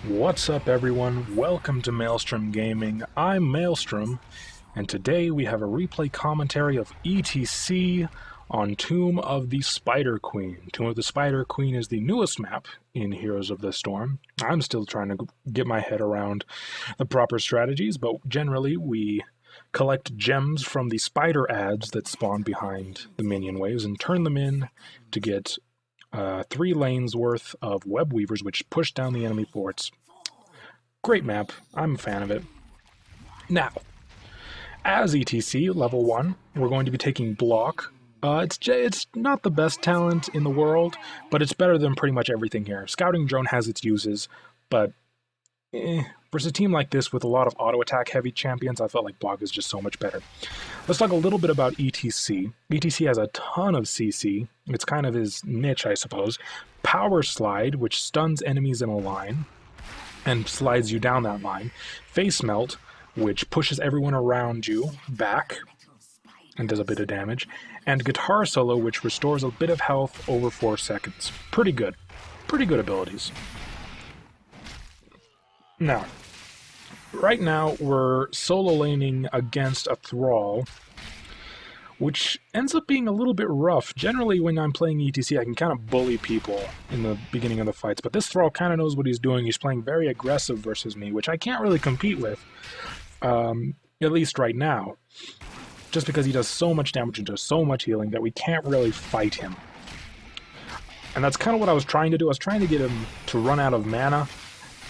What's up everyone, welcome to Maelstrom Gaming. I'm Maelstrom, and today we have a replay commentary of ETC on Tomb of the Spider Queen. Tomb of the Spider Queen is the newest map in Heroes of the Storm. I'm still trying to get my head around the proper strategies, but generally we collect gems from the spider ads that spawn behind the minion waves and turn them in to get 3 lanes worth of web weavers which push down the enemy forts. Great map, I'm a fan of it. Now, as ETC level 1, we're going to be taking block. It's not the best talent in the world, but it's better than pretty much everything here. Scouting drone has its uses, but versus a team like this with a lot of auto-attack heavy champions, I felt like block is just so much better. Let's talk a little bit about ETC. ETC has a ton of CC. It's kind of his niche, I suppose. Power Slide, which stuns enemies in a line and slides you down that line. Face Melt, which pushes everyone around you back and does a bit of damage. And Guitar Solo, which restores a bit of health over 4 seconds. Pretty good. Pretty good abilities. Now, right now we're solo laning against a Thrall, which ends up being a little bit rough. Generally, when I'm playing ETC, I can kind of bully people in the beginning of the fights, but this Thrall kind of knows what he's doing. He's playing very aggressive versus me, which I can't really compete with, at least right now, just because he does so much damage and does so much healing that we can't really fight him. And that's kind of what I was trying to do. I was trying to get him to run out of mana,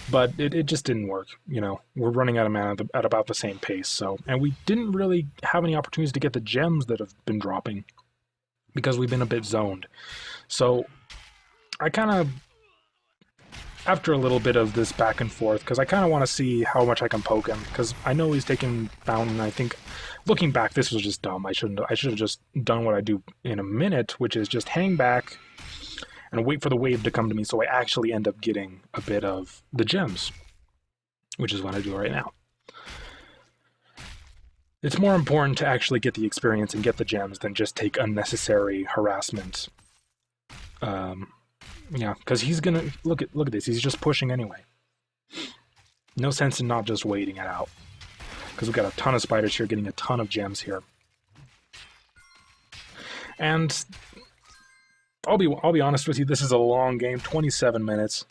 but it just didn't work. You know, we're running out of mana at about the same pace, so... And we didn't really have any opportunities to get the gems that have been dropping, because we've been a bit zoned. So, I kind of... After a little bit of this back and forth, because I kind of want to see how much I can poke him, because I know he's taking down, and I think... Looking back, this was just dumb. I should have just done what I do in a minute, which is just hang back and wait for the wave to come to me, so I actually end up getting a bit of the gems, which is what I do right now. It's more important to actually get the experience and get the gems than just take unnecessary harassment. Yeah, because he's gonna... Look at this, he's just pushing anyway. No sense in not just waiting it out, because we've got a ton of spiders here, getting a ton of gems here. And I'll be honest with you, this is a long game, 27 minutes.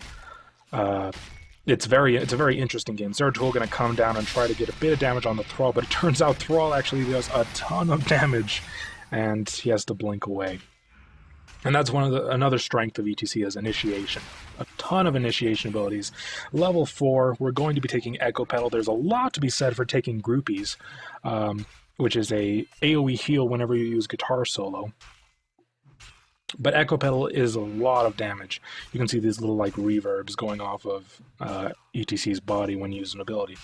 It's a very interesting game. Zeratul going to come down and try to get a bit of damage on the Thrall, but it turns out Thrall actually does a ton of damage, and he has to blink away. And that's another strength of ETC is initiation. A ton of initiation abilities. Level 4, we're going to be taking Echo Pedal. There's a lot to be said for taking Groupies, which is a AoE heal whenever you use Guitar Solo. But Echo Pedal is a lot of damage. You can see these little like reverbs going off of ETC's body when you use an ability.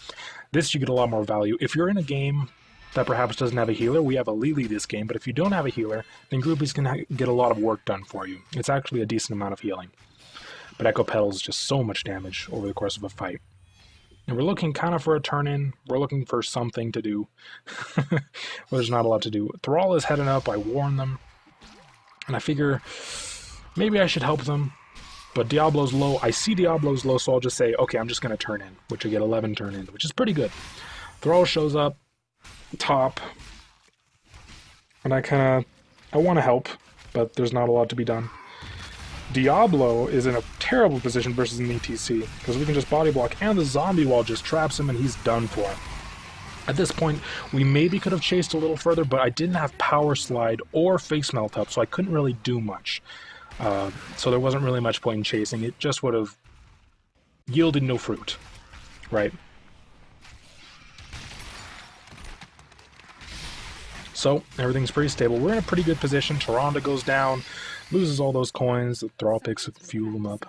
This you get a lot more value. If you're in a game that perhaps doesn't have a healer, we have a Lily this game, but if you don't have a healer, then Groupies can get a lot of work done for you. It's actually a decent amount of healing. But Echo Pedal is just so much damage over the course of a fight. And we're looking kind of for a turn-in. We're looking for something to do. Well, there's not a lot to do. Thrall is heading up. I warned them. And I figure maybe I should help them, but Diablo's low. I see Diablo's low, so I'll just say, okay, I'm just going to turn in, which I get 11 turn in, which is pretty good. Thrall shows up top, and I want to help, but there's not a lot to be done. Diablo is in a terrible position versus an ETC, because we can just body block, and the zombie wall just traps him, and he's done for. At this point, we maybe could have chased a little further, but I didn't have Power Slide or Face Melt up, so I couldn't really do much. So there wasn't really much point in chasing. It just would have yielded no fruit, right? So, everything's pretty stable. We're in a pretty good position. Tyrande goes down, loses all those coins. The Thrall picks a few of them up.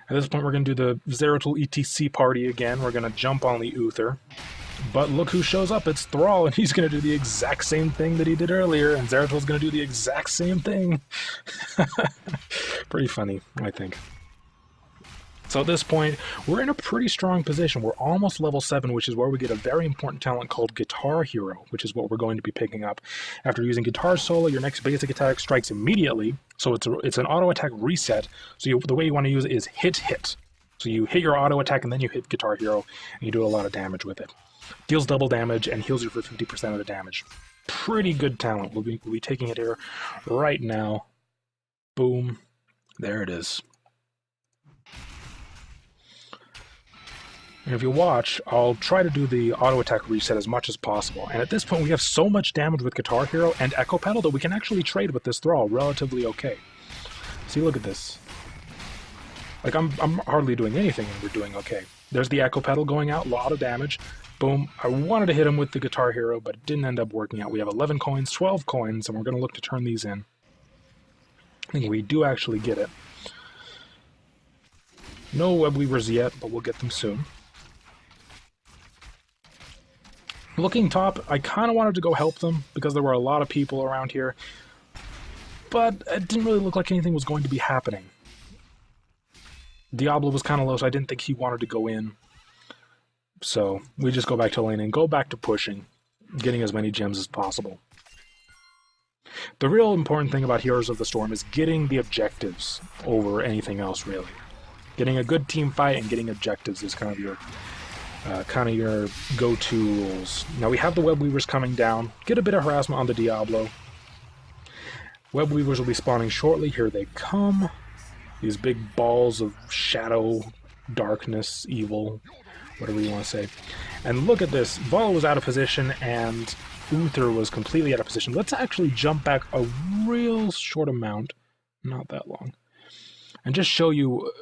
At this point, we're going to do the Zeratul ETC party again. We're going to jump on the Uther. But look who shows up. It's Thrall, and he's going to do the exact same thing that he did earlier, and Zeratul's going to do the exact same thing. Pretty funny, I think. So at this point, we're in a pretty strong position. We're almost level 7, which is where we get a very important talent called Guitar Hero, which is what we're going to be picking up. After using Guitar Solo, your next basic attack strikes immediately, so it's an auto attack reset. So the way you want to use it is hit, hit. So you hit your auto attack and then you hit Guitar Hero and you do a lot of damage with it. Deals double damage and heals you for 50% of the damage. Pretty good talent. We'll be taking it here right now. Boom. There it is. And if you watch, I'll try to do the auto attack reset as much as possible. And at this point, we have so much damage with Guitar Hero and Echo Pedal that we can actually trade with this Thrall relatively okay. See, look at this. Like, I'm hardly doing anything and we're doing okay. There's the Echo Pedal going out, a lot of damage. Boom. I wanted to hit him with the Guitar Hero, but it didn't end up working out. We have 11 coins, 12 coins, and we're going to look to turn these in. I think we do actually get it. No web weavers yet, but we'll get them soon. Looking top, I kind of wanted to go help them because there were a lot of people around here, but it didn't really look like anything was going to be happening. Diablo was kind of low, so I didn't think he wanted to go in. So we just go back to laning, go back to pushing, getting as many gems as possible. The real important thing about Heroes of the Storm is getting the objectives over anything else, really. Getting a good team fight and getting objectives is kind of your go-to rules. Now we have the Web Weavers coming down. Get a bit of harassment on the Diablo. Web Weavers will be spawning shortly. Here they come. These big balls of shadow, darkness, evil, whatever you want to say. And look at this. Vala was out of position and Uther was completely out of position. Let's actually jump back a real short amount, not that long, and just show you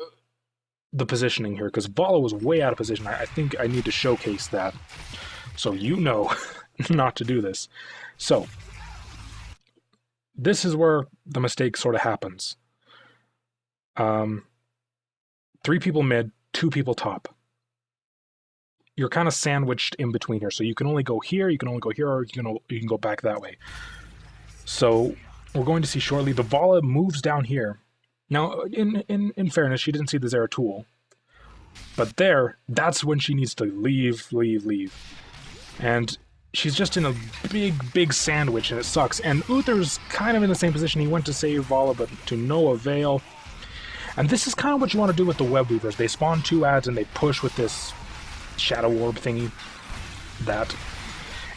the positioning here, because Vala was way out of position. I think I need to showcase that so you know not to do this. So this is where the mistake sort of happens. 3 people mid, 2 people top. You're kind of sandwiched in between here, so you can only go here, you can only go here, or you can go back that way. So we're going to see shortly the Vala moves down here. Now, in fairness, she didn't see the Zeratul, but that's when she needs to leave. And she's just in a big sandwich, and it sucks. And Uther's kind of in the same position. He went to save Vala, but to no avail. And this is kind of what you want to do with the Web Weavers. They spawn 2 adds, and they push with this Shadow Orb thingy.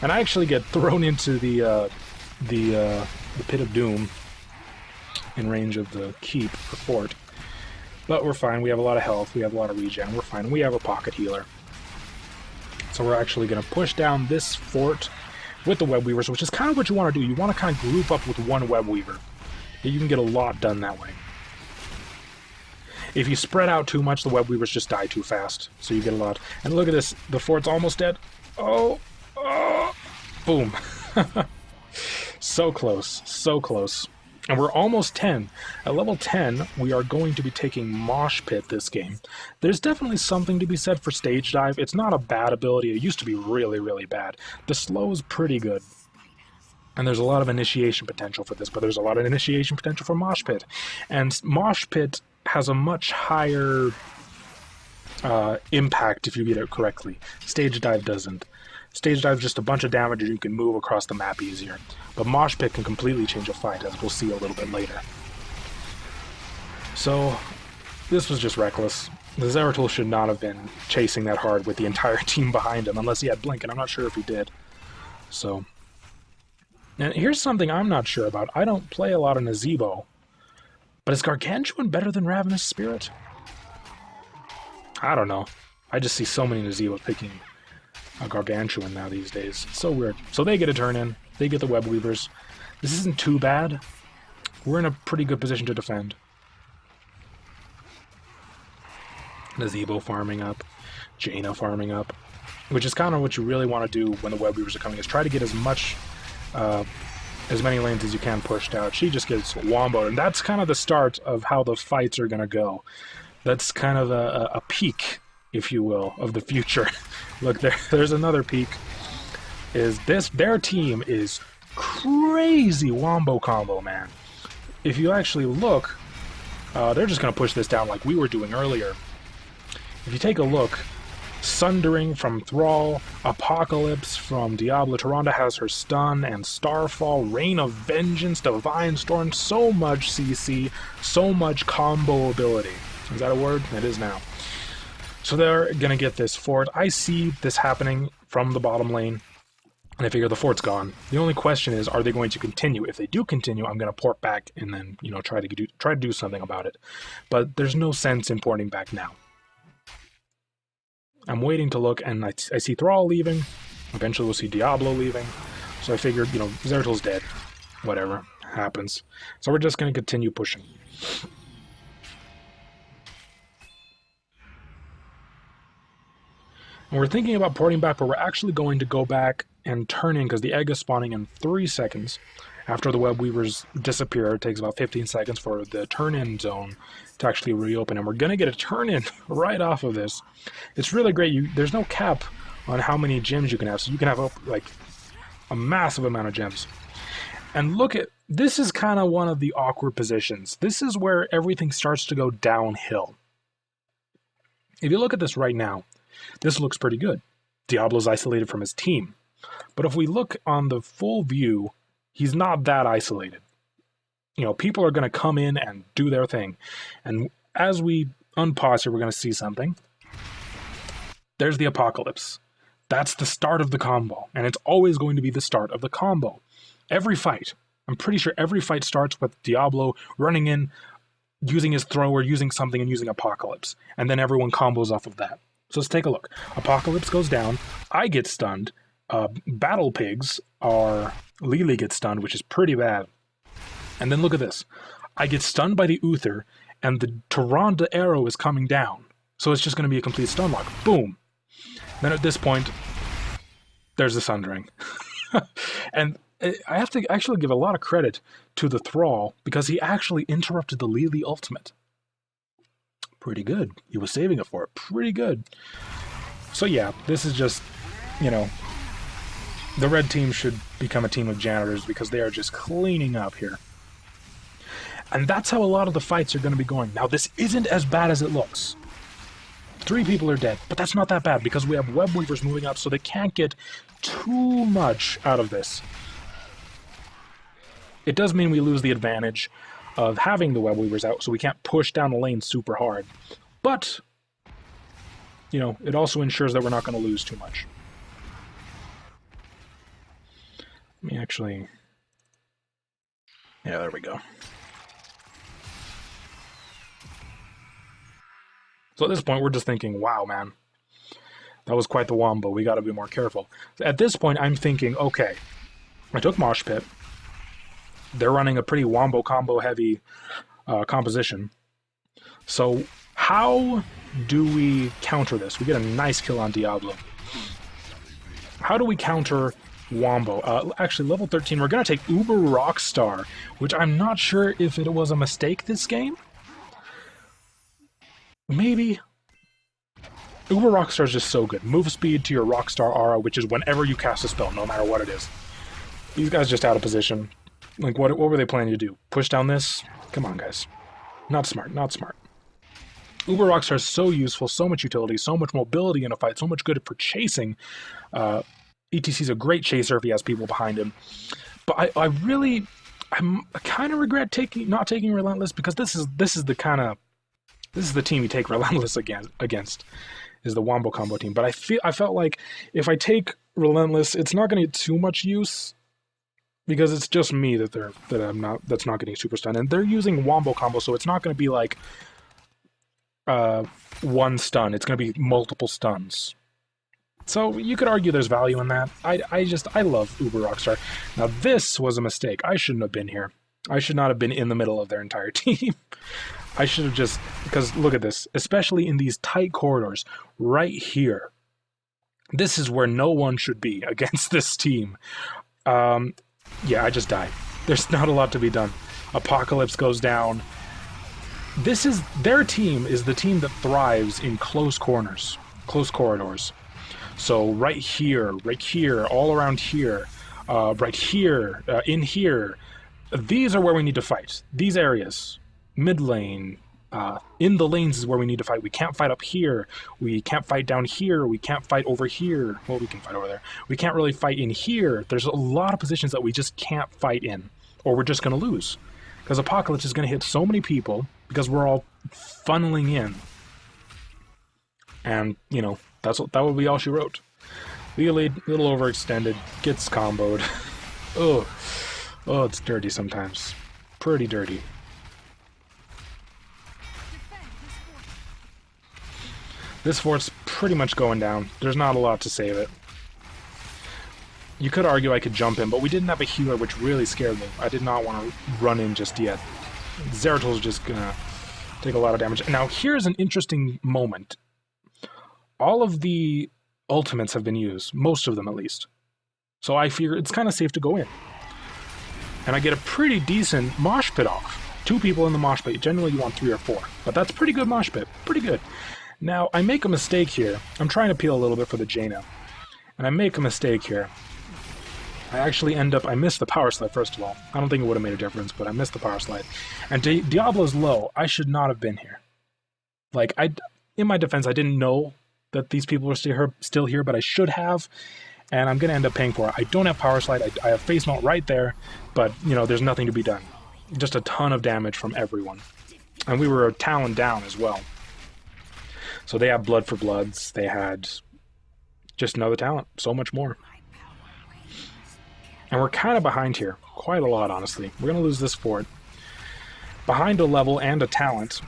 And I actually get thrown into the Pit of Doom in range of the keep or fort. But we're fine. We have a lot of health. We have a lot of regen. We're fine. We have a pocket healer. So we're actually going to push down this fort with the Web Weavers, which is kind of what you want to do. You want to kind of group up with one Web Weaver. You can get a lot done that way. If you spread out too much, the Web Weavers just die too fast. So you get a lot. And look at this. The fort's almost dead. Oh! Boom. So close. So close. And we're almost 10. At level 10, we are going to be taking Mosh Pit this game. There's definitely something to be said for Stage Dive. It's not a bad ability. It used to be really bad. The slow is pretty good. And there's a lot of initiation potential for this, but there's a lot of initiation potential for Mosh Pit. And Mosh Pit has a much higher impact if you get it correctly. Stage Dive doesn't. Stage Dive is just a bunch of damage and you can move across the map easier. But Mosh Pit can completely change a fight, as we'll see a little bit later. So, this was just reckless. The Zeratul should not have been chasing that hard with the entire team behind him, unless he had Blink, and I'm not sure if he did. So, and here's something I'm not sure about. I don't play a lot of Nazebo, but is Gargantuan better than Ravenous Spirit? I don't know. I just see so many Nazebo picking a Gargantuan now these days. It's so weird. So they get a turn in. They get the Web Weavers. This isn't too bad. We're in a pretty good position to defend. Nazebo farming up. Jaina farming up. Which is kind of what you really want to do when the Web Weavers are coming, is try to get as many lanes as you can pushed out. She just gets womboed, and that's kind of the start of how the fights are going to go. That's kind of a peak, if you will, of the future. Look, there's another peak. Their team is crazy wombo combo, man. If you actually look, they're just going to push this down like we were doing earlier. If you take a look, Sundering from Thrall, Apocalypse from Diablo, Tyrande has her stun, and Starfall, Rain of Vengeance, Divine Storm, so much CC, so much combo ability. Is that a word? It is now. So they're going to get this fort. I see this happening from the bottom lane, and I figure the fort's gone. The only question is, are they going to continue? If they do continue, I'm going to port back and then, you know, try to do something about it. But there's no sense in porting back now. I'm waiting to look, and I see Thrall leaving. Eventually we'll see Diablo leaving. So I figured, you know, Zeratil's dead. Whatever. Happens. So we're just going to continue pushing. And we're thinking about porting back, but we're actually going to go back and turn in, because the egg is spawning in 3 seconds. After the web weavers disappear, it takes about 15 seconds for the turn-in zone to actually reopen, and we're going to get a turn-in right off of this. It's really great. There's no cap on how many gems you can have, so you can have like a massive amount of gems. And look at, this is kind of one of the awkward positions. This is where everything starts to go downhill. If you look at this right now, this looks pretty good. Diablo's isolated from his team. But if we look on the full view, he's not that isolated. You know, people are going to come in and do their thing. And as we unpause here, we're going to see something. There's the apocalypse. That's the start of the combo. And it's always going to be the start of the combo. Every fight, I'm pretty sure every fight starts with Diablo running in, using his thrower, using something, and using apocalypse. And then everyone combos off of that. So let's take a look. Apocalypse goes down. I get stunned. Battle Pigs are... Lily gets stunned, which is pretty bad. And then look at this. I get stunned by the Uther, and the Tyrande arrow is coming down. So it's just going to be a complete stun lock. Boom. Then at this point, there's the Sundering. And I have to actually give a lot of credit to the Thrall, because he actually interrupted the Lily ultimate. Pretty good. He was saving it for it. Pretty good. So yeah, this is just, you know, the red team should become a team of janitors, because they are just cleaning up here. And that's how a lot of the fights are going to be going. Now, this isn't as bad as it looks. 3 people are dead, but that's not that bad, because we have web weavers moving up, so they can't get too much out of this. It does mean we lose the advantage of having the web weavers out, so we can't push down the lane super hard. But, you know, it also ensures that we're not going to lose too much. Let me actually... Yeah, there we go. So at this point, we're just thinking, wow, man, that was quite the wombo. We got to be more careful. At this point, I'm thinking, okay, I took Mosh Pit. They're running a pretty wombo combo heavy composition. So how do we counter this? We get a nice kill on Diablo. How do we counter wombo? Actually, level 13, we're going to take Uber Rockstar, which I'm not sure if it was a mistake this game. Maybe. Uber Rockstar is just so good. Move speed to your Rockstar aura, which is whenever you cast a spell, no matter what it is. These guys just out of position. Like, what were they planning to do? Push down this? Come on, guys. Not smart, not smart. Uber Rockstar is so useful, so much utility, so much mobility in a fight, so much good for chasing. ETC's a great chaser if he has people behind him. But I kind of regret not taking Relentless, because this is the team you take Relentless against, is the Wombo combo team. But I felt like if I take Relentless, it's not going to get too much use, because it's just me that's not getting super stunned, and they're using Wombo combo, so it's not going to be like one stun. It's going to be multiple stuns. So you could argue there's value in that. I love Uber Rockstar. Now this was a mistake. I shouldn't have been here. I should not have been in the middle of their entire team. I should have just, because look at this, especially in these tight corridors, right here. This is where no one should be against this team. Yeah, I just died. There's not a lot to be done. Apocalypse goes down. Their team is the team that thrives in close corners, close corridors. So right here, all around here, right here, in here, these are where we need to fight. These areas, mid lane, in the lanes is where we need to fight. We can't fight up here. We can't fight down here. We can't fight over here. Well, we can fight over there. We can't really fight in here. There's a lot of positions that we just can't fight in, or we're just going to lose. Because Apocalypse is going to hit so many people, because we're all funneling in. And, you know, that would be all she wrote. Legal lead, a little overextended, gets comboed. Oh, oh, it's dirty sometimes. Pretty dirty. This fort's pretty much going down. There's not a lot to save it. You could argue I could jump in, but we didn't have a healer, which really scared me. I did not want to run in just yet. Zeratol's just gonna take a lot of damage. Now, here's an interesting moment. All of the ultimates have been used, most of them at least. So I figure it's kind of safe to go in. And I get a pretty decent mosh pit off. 2 people in the mosh pit. Generally you want 3 or 4, but that's pretty good mosh pit. Pretty good. Now, I make a mistake here. I'm trying to peel a little bit for the Jaina. And I make a mistake here. I actually I missed the power slide first of all. I don't think it would have made a difference, but I missed the power slide. And Diablo's low. I should not have been here. Like, in my defense, I didn't know that these people were still here, but I should have. And I'm going to end up paying for it. I don't have power slide. I have face melt right there, but, you know, there's nothing to be done. Just a ton of damage from everyone. And we were a Talon down as well. So they had Blood for Bloods. They had just another talent. So much more. And we're kind of behind here. Quite a lot, honestly. We're going to lose this fort. Behind a level and a talent.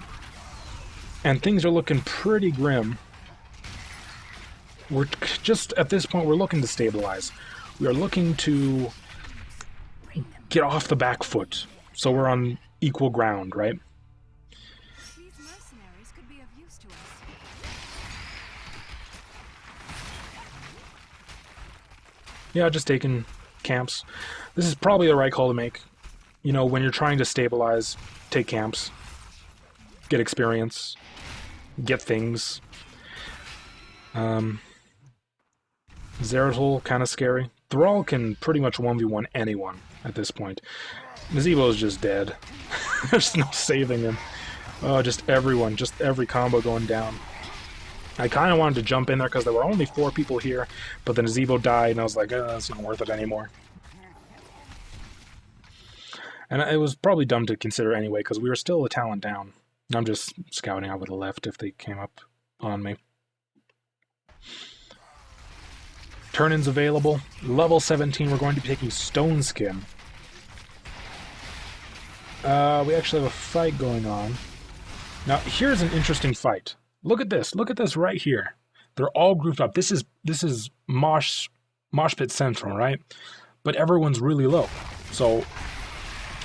And things are looking pretty grim. We're just, at this point, we're looking to stabilize. We are looking to get off the back foot. So we're on equal ground, right? These mercenaries could be of use to us. Yeah, just taking camps. This is probably the right call to make. You know, when you're trying to stabilize, take camps. Get experience. Get things. Zeratol, kind of scary. Thrall can pretty much 1v1 anyone at this point. Nazebo is just dead. There's no saving him. Oh, just everyone, just every combo going down. I kind of wanted to jump in there because there were only 4 people here, but then Nazebo died, and I was like, it's not worth it anymore. And it was probably dumb to consider anyway, because we were still a talent down. I'm just scouting out with the left if they came up on me. Turn-ins available. Level 17, we're going to be taking Stone Skin. We actually have a fight going on. Now, here's an interesting fight. Look at this. Look at this right here. They're all grouped up. This is Mosh Pit Central, right? But everyone's really low. So,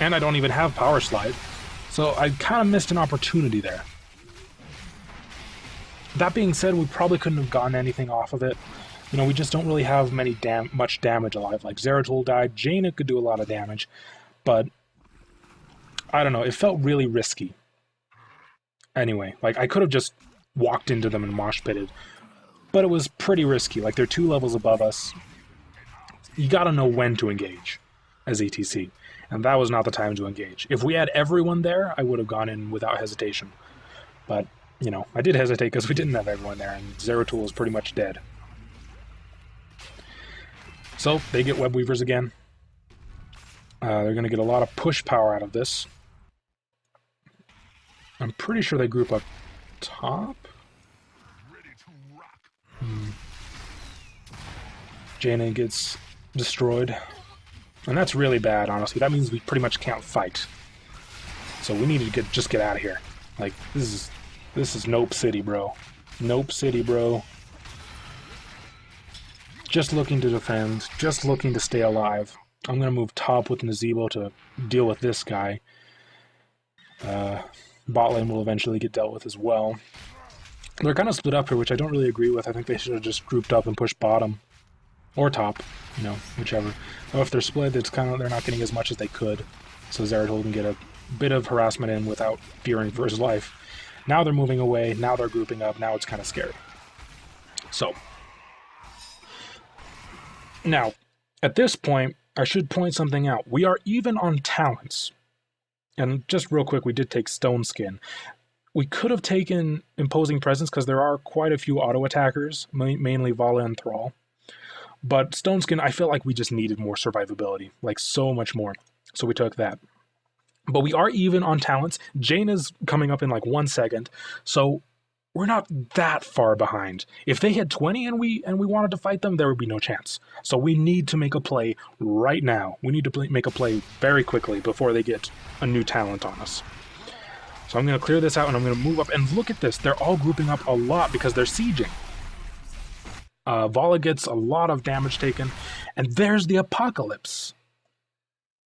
and I don't even have Power Slide. So I kind of missed an opportunity there. That being said, we probably couldn't have gotten anything off of it. You know, we just don't really have much damage alive. Like, Zeratol died. Jaina could do a lot of damage. But, I don't know. It felt really risky. Anyway, like, I could have just walked into them and mosh pitted. But it was pretty risky. Like, they're 2 levels above us. You gotta know when to engage as ATC. And that was not the time to engage. If we had everyone there, I would have gone in without hesitation. But, you know, I did hesitate because we didn't have everyone there, and Zeratol is pretty much dead. So, they get Web Weavers again. They're going to get a lot of push power out of this. I'm pretty sure they group up top. Jaina gets destroyed. And that's really bad, honestly. That means we pretty much can't fight. So we need to just get out of here. Like, this is Nope City, bro. Nope City, bro. Just looking to defend. Just looking to stay alive. I'm going to move top with Nazebo to deal with this guy. Bot lane will eventually get dealt with as well. They're kind of split up here, which I don't really agree with. I think they should have just grouped up and pushed bottom. Or top, you know, whichever. Or if they're split, it's kind of, they're not getting as much as they could. So Zeratol can get a bit of harassment in without fearing for his life. Now they're moving away, now they're grouping up, now it's kind of scary. So. Now, at this point, I should point something out. We are even on talents. And just real quick, we did take Stone Skin. We could have taken Imposing Presence because there are quite a few auto attackers, mainly Vala and Thrall. But Stone Skin, I feel like we just needed more survivability, like so much more. So we took that. But we are even on talents. Jaina's coming up in like 1 second. So we're not that far behind. If they hit 20 and we wanted to fight them, there would be no chance. So we need to make a play right now. We need to make a play very quickly before they get a new talent on us. So I'm going to clear this out and I'm going to move up. And look at this. They're all grouping up a lot because they're sieging. Vala gets a lot of damage taken. And there's the Apocalypse.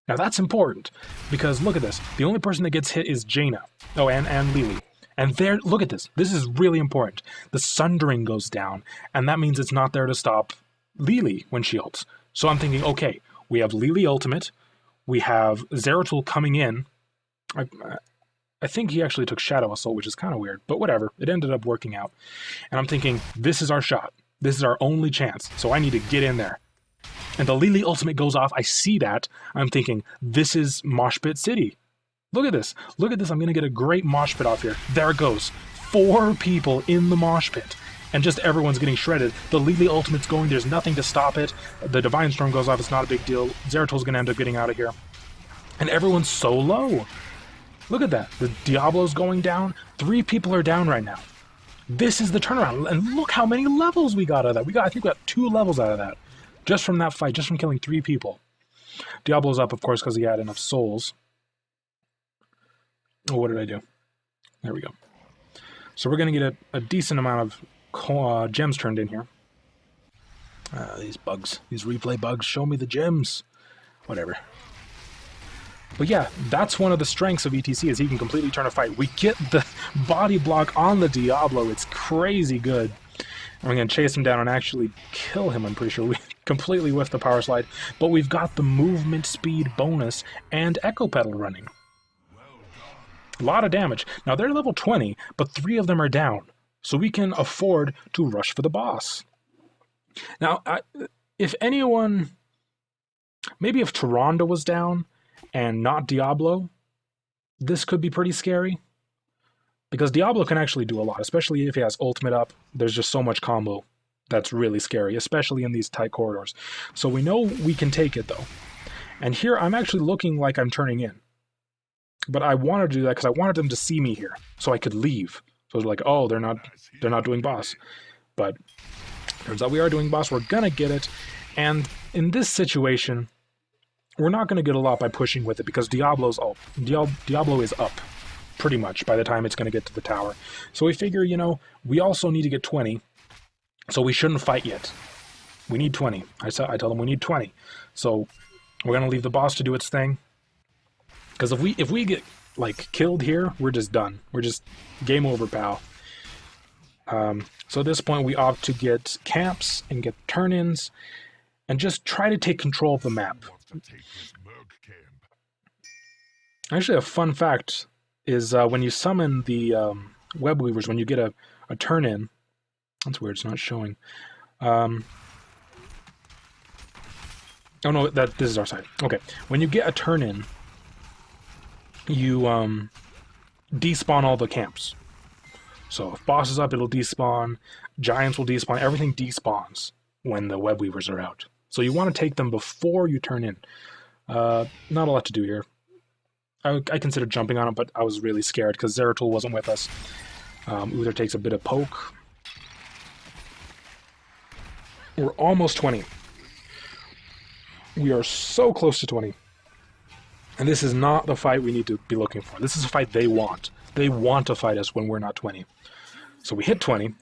Now that's important because look at this. The only person that gets hit is Jaina. Oh, and Lily. And there, look at this. This is really important. The Sundering goes down, and that means it's not there to stop Lily when she ults. So I'm thinking, okay, we have Lily ultimate. We have Zeratul coming in. I think he actually took Shadow Assault, which is kind of weird, but whatever. It ended up working out. And I'm thinking, this is our shot. This is our only chance. So I need to get in there. And the Lily ultimate goes off. I see that. I'm thinking, this is Mosh Pit City. Look at this. Look at this. I'm going to get a great mosh pit off here. There it goes. 4 people in the mosh pit. And just everyone's getting shredded. The Lily ultimate's going. There's nothing to stop it. The Divine Storm goes off. It's not a big deal. Zeratul's going to end up getting out of here. And everyone's so low. Look at that. The Diablo's going down. 3 people are down right now. This is the turnaround. And look how many levels we got out of that. I think we got 2 levels out of that. Just from that fight. Just from killing 3 people. Diablo's up, of course, because he had enough souls. Oh, what did I do? There we go. So we're going to get a decent amount of gems turned in here. These bugs. These replay bugs. Show me the gems. Whatever. But yeah, that's one of the strengths of ETC is he can completely turn a fight. We get the body block on the Diablo. It's crazy good. And we're going to chase him down and actually kill him, I'm pretty sure. We completely whiffed the power slide. But we've got the movement speed bonus and Echo Pedal running. A lot of damage. Now they're level 20, but 3 of them are down. So we can afford to rush for the boss. Now, if anyone... Maybe if Tyrande was down and not Diablo, this could be pretty scary. Because Diablo can actually do a lot, especially if he has ultimate up. There's just so much combo that's really scary, especially in these tight corridors. So we know we can take it, though. And here I'm actually looking like I'm turning in. But I wanted to do that because I wanted them to see me here, so I could leave. So it's like, oh, they're not doing boss. But turns out we are doing boss. We're gonna get it, and in this situation, we're not gonna get a lot by pushing with it because Diablo is up, pretty much by the time it's gonna get to the tower. So we figure, you know, we also need to get 20, so we shouldn't fight yet. We need 20. I tell them we need 20. So we're gonna leave the boss to do its thing. Because if we get, like, killed here, we're just done. We're just game over, pal. So at this point, we opt to get camps and get turn-ins and just try to take control of the map. Actually, a fun fact is when you summon the web weavers, when you get a turn-in... That's weird, it's not showing. Oh no, this is our side. Okay, when you get a turn-in, you despawn all the camps. So if boss is up, it'll despawn, giants will despawn, everything despawns when the web weavers are out. So you want to take them before you turn in. Not a lot to do here. I considered jumping on it, but I was really scared because Zeratul wasn't with us. Uther takes a bit of poke. We're almost 20. We are so close to 20. And this is not the fight we need to be looking for. This is a fight they want. They want to fight us when we're not 20. So we hit 20.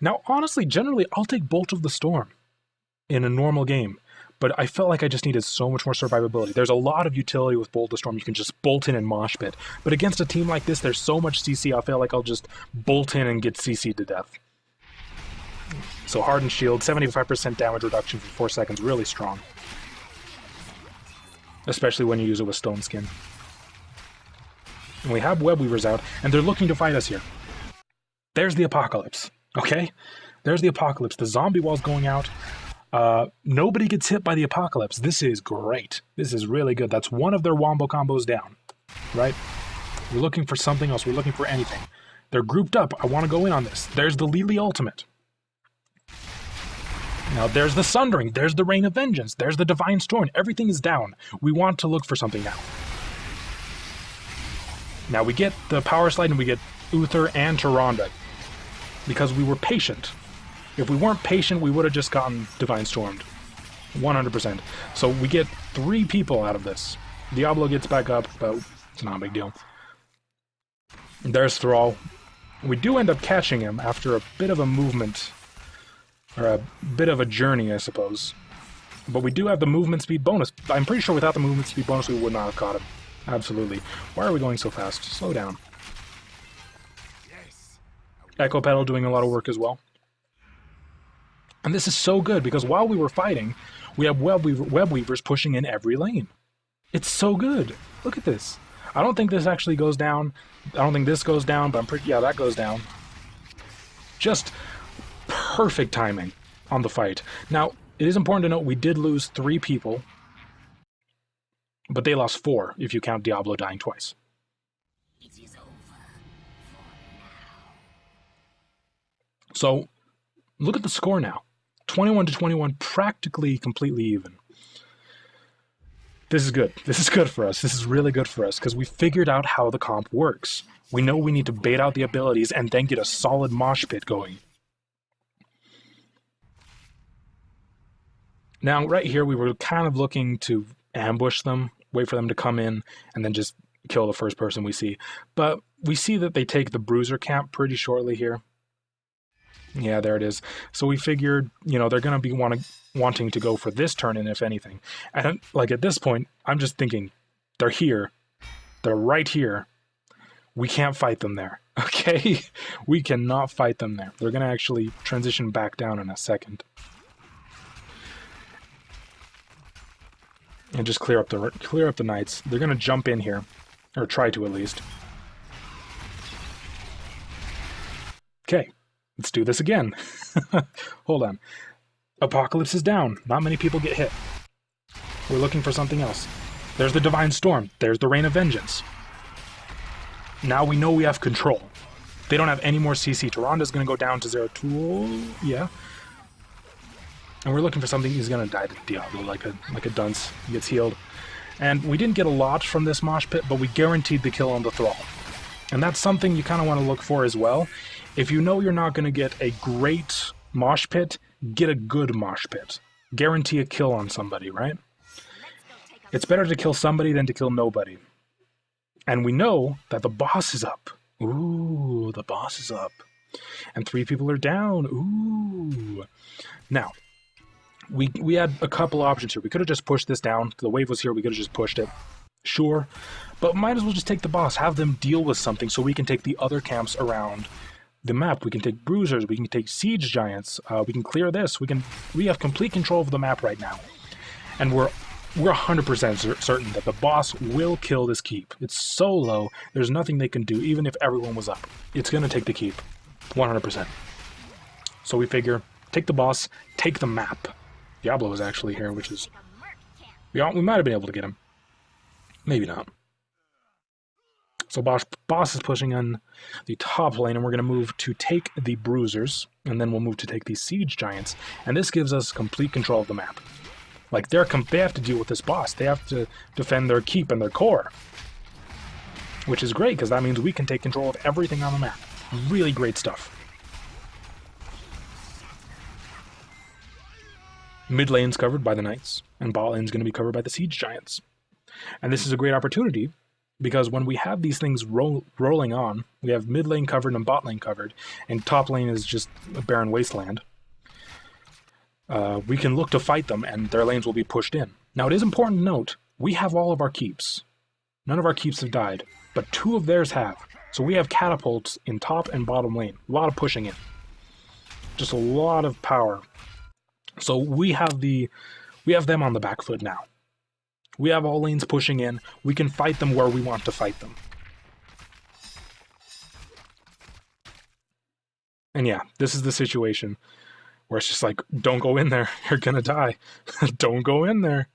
Now, honestly, generally, I'll take Bolt of the Storm in a normal game. But I felt like I just needed so much more survivability. There's a lot of utility with Bolt of the Storm. You can just bolt in and mosh pit. But against a team like this, there's so much CC, I feel like I'll just bolt in and get CC'd to death. So Hardened Shield, 75% damage reduction for 4 seconds, really strong. Especially when you use it with Stone Skin. And we have Web Weavers out, and they're looking to fight us here. There's the Apocalypse, okay? There's the Apocalypse. The zombie wall's going out. Nobody gets hit by the Apocalypse. This is great. This is really good. That's one of their wombo combos down, right? We're looking for something else. We're looking for anything. They're grouped up. I want to go in on this. There's the Lily Ultimate. Now, there's the Sundering, there's the Rain of Vengeance, there's the Divine Storm. Everything is down. We want to look for something now. Now, we get the Power Slide and we get Uther and Tyrande. because we were patient. If we weren't patient, we would have just gotten Divine Stormed. 100%. So we get 3 people out of this. Diablo gets back up, but it's not a big deal. There's Thrall. We do end up catching him after a bit of a movement, or a bit of a journey, I suppose. But we do have the movement speed bonus. I'm pretty sure without the movement speed bonus, we would not have caught him. Absolutely. Why are we going so fast? Slow down. Echo Pedal doing a lot of work as well. And this is so good, because while we were fighting, we have web weavers pushing in every lane. It's so good. Look at this. I don't think this actually goes down. I don't think this goes down, but I'm pretty... Yeah, that goes down. Just perfect timing on the fight. Now, it is important to note we did lose 3 people, but they lost 4 if you count Diablo dying twice. It is over for now. So, look at the score now. 21-21, practically completely even. This is good. This is good for us. This is really good for us, because we figured out how the comp works. We know we need to bait out the abilities and then get a solid mosh pit going. Now, right here, we were kind of looking to ambush them, wait for them to come in, and then just kill the first person we see. But we see that they take the Bruiser camp pretty shortly here. Yeah, there it is. So we figured, you know, they're going to be wanting to go for this turn-in, if anything. And, like, at this point, I'm just thinking, they're here. They're right here. We can't fight them there, okay? We cannot fight them there. They're going to actually transition back down in a second. And just clear up the knights. They're going to jump in here, or try to at least. Okay. Let's do this again. Hold on. Apocalypse is down. Not many people get hit. We're looking for something else. There's the Divine Storm. There's the Rain of Vengeance. Now we know we have control. They don't have any more CC. Tyranda's going to go down to 0-2. Yeah. And we're looking for something. He's going to die to Diablo like a dunce. He gets healed. And we didn't get a lot from this mosh pit, but we guaranteed the kill on the Thrall. And that's something you kind of want to look for as well. If you know you're not going to get a great mosh pit, get a good mosh pit. Guarantee a kill on somebody, right? It's better to kill somebody than to kill nobody. And we know that the boss is up. Ooh, the boss is up. And 3 people are down. Ooh. Now, we had a couple options here. We could have just pushed this down. The wave was here. We could have just pushed it. Sure. But might as well just take the boss. Have them deal with something so we can take the other camps around the map. We can take bruisers, we can take siege giants, we can clear this, we have complete control of the map right now. And we're 100% certain that the boss will kill this keep. It's so low, there's nothing they can do, even if everyone was up. It's gonna take the keep. 100%. So we figure, take the boss, take the map. Diablo is actually here, which is... we might have been able to get him. Maybe not. So boss is pushing on the top lane, and we're going to move to take the bruisers, and then we'll move to take the siege giants, and this gives us complete control of the map. Like, they have to deal with this boss. They have to defend their keep and their core, which is great, because that means we can take control of everything on the map. Really great stuff. Mid lane's covered by the knights, and bot lane's going to be covered by the siege giants. And this is a great opportunity, because when we have these things rolling on, we have mid lane covered and bot lane covered, and top lane is just a barren wasteland, we can look to fight them, and their lanes will be pushed in. Now, it is important to note, we have all of our keeps. None of our keeps have died, but 2 of theirs have. So we have catapults in top and bottom lane. A lot of pushing in. Just a lot of power. So we have them on the back foot now. We have all lanes pushing in. We can fight them where we want to fight them. And yeah, this is the situation where it's just like, don't go in there. You're gonna die. Don't go in there.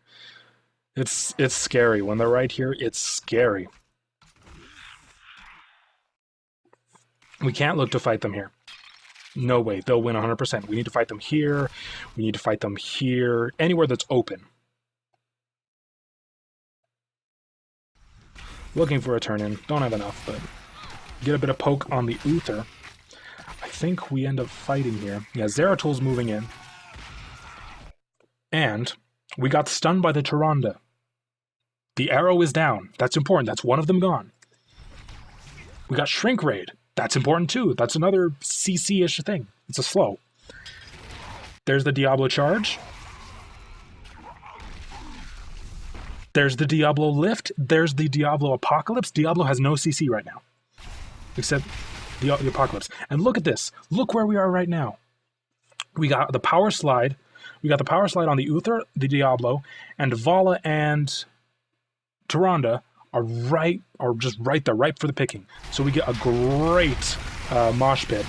It's scary. When they're right here, it's scary. We can't look to fight them here. No way. They'll win 100%. We need to fight them here. We need to fight them here. Anywhere that's open. Looking for a turn-in. Don't have enough, but get a bit of poke on the Uther. I think we end up fighting here. Yeah, Zeratul's moving in. And we got stunned by the Tyrande. The arrow is down. That's important. That's one of them gone. We got Shrink Raid. That's important too. That's another CC-ish thing. It's a slow. There's the Diablo charge. There's the Diablo lift. There's the Diablo apocalypse. Diablo has no CC right now. Except the apocalypse. And look at this. Look where we are right now. We got the power slide. We got the power slide on the Uther, the Diablo, and Vala and Tyrande are just right there, ripe for the picking. So we get a great mosh pit.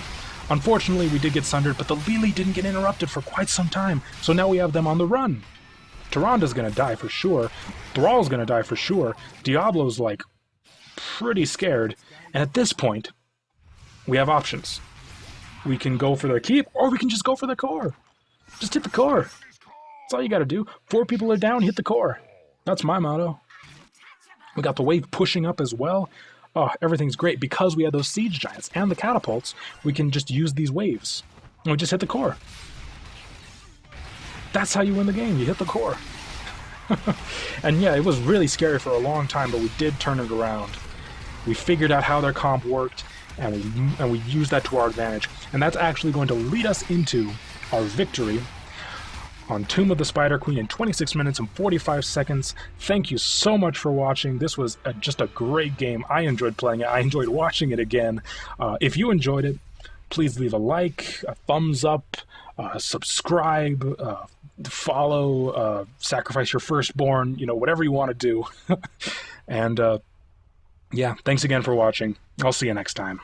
Unfortunately, we did get sundered, but the Lili didn't get interrupted for quite some time. So now we have them on the run. Tyrande's gonna die for sure. Thrall's gonna die for sure. Diablo's like pretty scared. And at this point, we have options. We can go for their keep, or we can just go for the core. Just hit the core. That's all you gotta do. 4 people are down, hit the core. That's my motto. We got the wave pushing up as well. Oh, everything's great. Because we have those siege giants and the catapults, we can just use these waves. And we just hit the core. That's how you win the game. You hit the core. And yeah, it was really scary for a long time, but we did turn it around. We figured out how their comp worked, and we used that to our advantage. And that's actually going to lead us into our victory on Tomb of the Spider Queen in 26 minutes and 45 seconds. Thank you so much for watching. This was just a great game. I enjoyed playing it. I enjoyed watching it again. If you enjoyed it, please leave a like, a thumbs up, subscribe, follow, sacrifice your firstborn, whatever you want to do. And yeah, thanks again for watching. I'll see you next time.